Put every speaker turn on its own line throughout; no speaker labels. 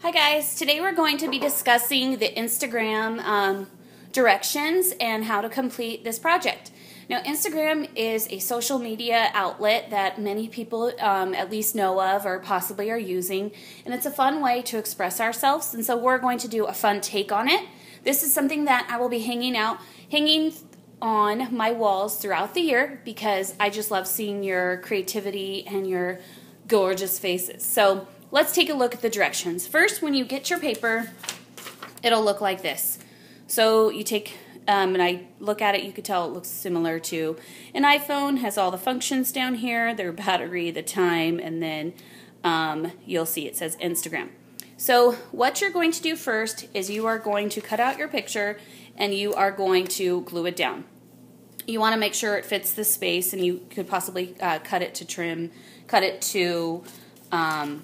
Hi guys, today we're going to be discussing the Instagram directions and how to complete this project. Now Instagram is a social media outlet that many people at least know of or possibly are using, and it's a fun way to express ourselves, and so we're going to do a fun take on it. This is something that I will be hanging on my walls throughout the year because I just love seeing your creativity and your gorgeous faces. So let's take a look at the directions. First, when you get your paper, it'll look like this. So you take, and I look at it, you could tell it looks similar to an iPhone. Has all the functions down here, their battery, the time, and then you'll see it says Instagram. So what you're going to do first is you are going to cut out your picture and you are going to glue it down. You want to make sure it fits the space, and you could possibly cut it to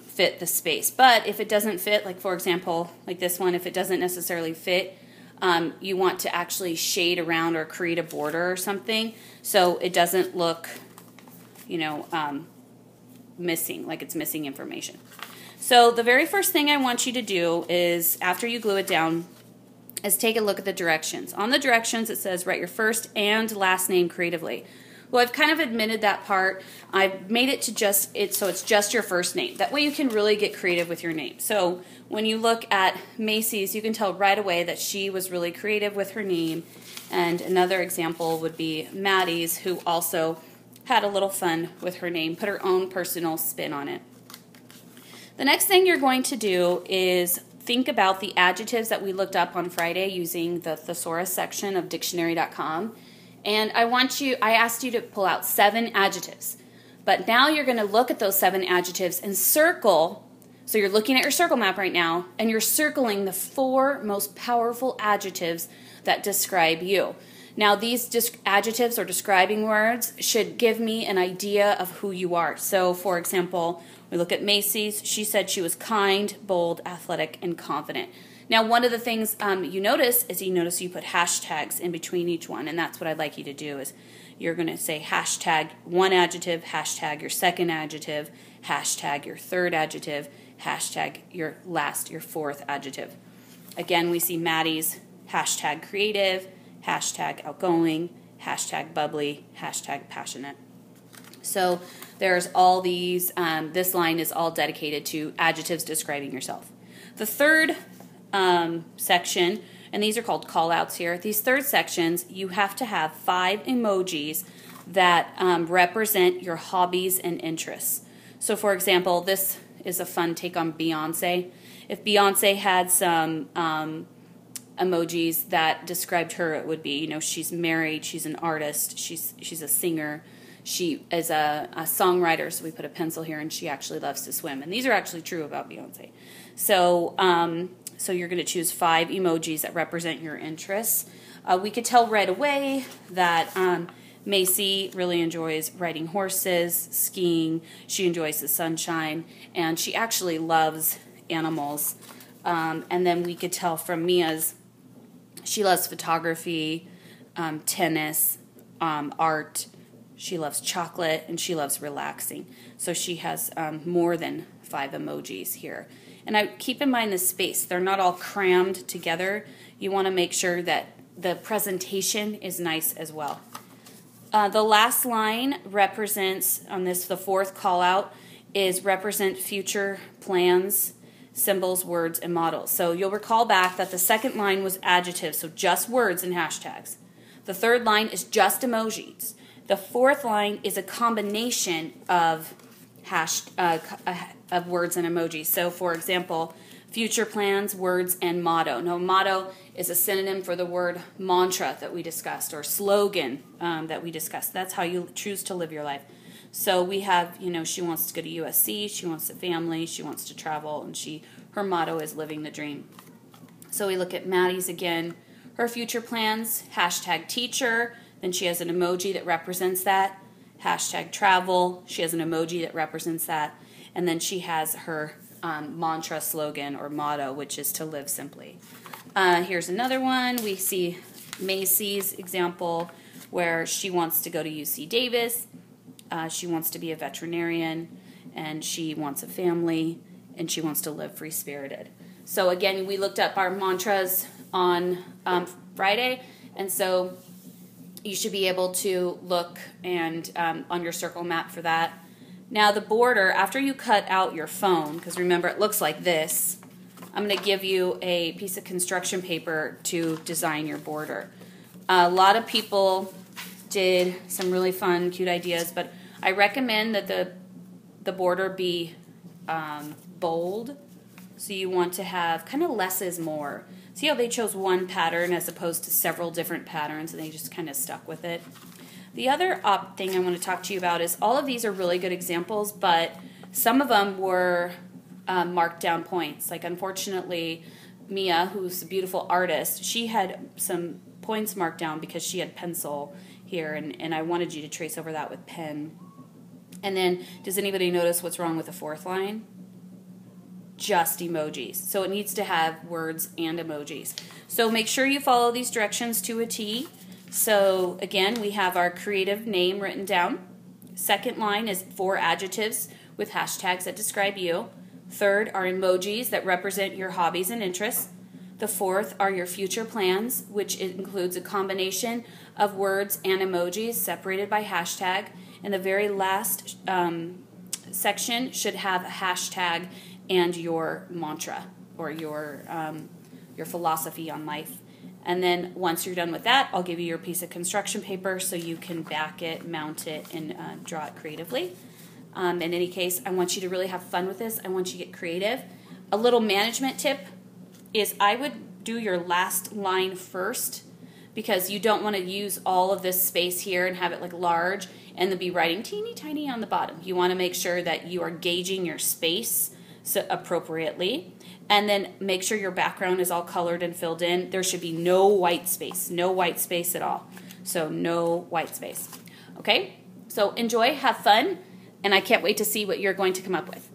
fit the space. But if it doesn't fit, like for example, like this one, if it doesn't necessarily fit, you want to actually shade around or create a border or something so it doesn't look, missing, like it's missing information. So the very first thing I want you to do is, after you glue it down, is take a look at the directions. On the directions it says write your first and last name creatively. Well, I've kind of admitted that part. I've made it to so it's just your first name. That way you can really get creative with your name. So when you look at Macy's, you can tell right away that she was really creative with her name. And another example would be Maddie's, who also had a little fun with her name, put her own personal spin on it. The next thing you're going to do is think about the adjectives that we looked up on Friday using the thesaurus section of dictionary.com. And I asked you to pull out 7 adjectives. But now you're going to look at those 7 adjectives and circle. So you're looking at your circle map right now, and you're circling the 4 most powerful adjectives that describe you. Now these adjectives or describing words should give me an idea of who you are. So for example, we look at Macy's. She said she was kind, bold, athletic, and confident. Now, one of the things you notice you put hashtags in between each one, and that's what I'd like you to do. Is you're going to say hashtag one adjective, hashtag your second adjective, hashtag your third adjective, hashtag your 4th adjective. Again, we see Maddie's hashtag creative, hashtag outgoing, hashtag bubbly, hashtag passionate. So there's all these, this line is all dedicated to adjectives describing yourself. The third section, and these are called call-outs here. These third sections, you have to have 5 emojis that represent your hobbies and interests. So for example, this is a fun take on Beyonce. If Beyonce had some emojis that described her, it would be, she's married, she's an artist, she's a singer, she is a songwriter, so we put a pencil here, and she actually loves to swim. And these are actually true about Beyonce. So so you're going to choose 5 emojis that represent your interests. We could tell right away that Macy really enjoys riding horses, skiing. She enjoys the sunshine, and she actually loves animals. And then we could tell from Mia's, she loves photography, tennis, art. She loves chocolate, and she loves relaxing. So she has more than 5 emojis here. And I keep in mind the space. They're not all crammed together. You want to make sure that the presentation is nice as well. The last line represents, the 4th call out, is represent future plans, symbols, words, and models. So you'll recall back that the second line was adjectives, so just words and hashtags. The third line is just emojis. The 4th line is a combination of of words and emojis. So for example, future plans, words, and motto. Now motto is a synonym for the word mantra that we discussed, or slogan that we discussed. That's how you choose to live your life. So we have, she wants to go to USC, she wants a family, she wants to travel, and her motto is living the dream. So we look at Maddie's again. Her future plans, hashtag teacher, then she has an emoji that represents that. Hashtag travel, she has an emoji that represents that. And then she has her mantra, slogan, or motto, which is to live simply. Here's another one. We see Macy's example where she wants to go to UC Davis. She wants to be a veterinarian, and she wants a family, and she wants to live free-spirited. So again, we looked up our mantras on Friday, and so you should be able to look and on your circle map for that. Now the border, after you cut out your phone, because remember it looks like this, I'm going to give you a piece of construction paper to design your border. A lot of people did some really fun, cute ideas, but I recommend that the border be bold. So you want to have kind of less is more. See how they chose one pattern as opposed to several different patterns, and they just kind of stuck with it. The other thing I want to talk to you about is all of these are really good examples, but some of them were marked down points. Like unfortunately, Mia, who's a beautiful artist, she had some points marked down because she had pencil here, and I wanted you to trace over that with pen. And then, does anybody notice what's wrong with the fourth line? Just emojis. So it needs to have words and emojis. So make sure you follow these directions to a T. So again, we have our creative name written down. Second line is 4 adjectives with hashtags that describe you. Third are emojis that represent your hobbies and interests. The fourth are your future plans, which includes a combination of words and emojis separated by hashtag. And the very last section should have a hashtag and your mantra or your philosophy on life. And then once you're done with that, I'll give you your piece of construction paper so you can back it, mount it, and draw it creatively. In any case, I want you to really have fun with this. I want you to get creative. A little management tip is I would do your last line first, because you don't want to use all of this space here and have it like large and then be writing teeny tiny on the bottom. You want to make sure that you are gauging your space appropriately, and then make sure your background is all colored and filled in. There should be no white space at all. So no white space. Okay, so enjoy, have fun, and I can't wait to see what you're going to come up with.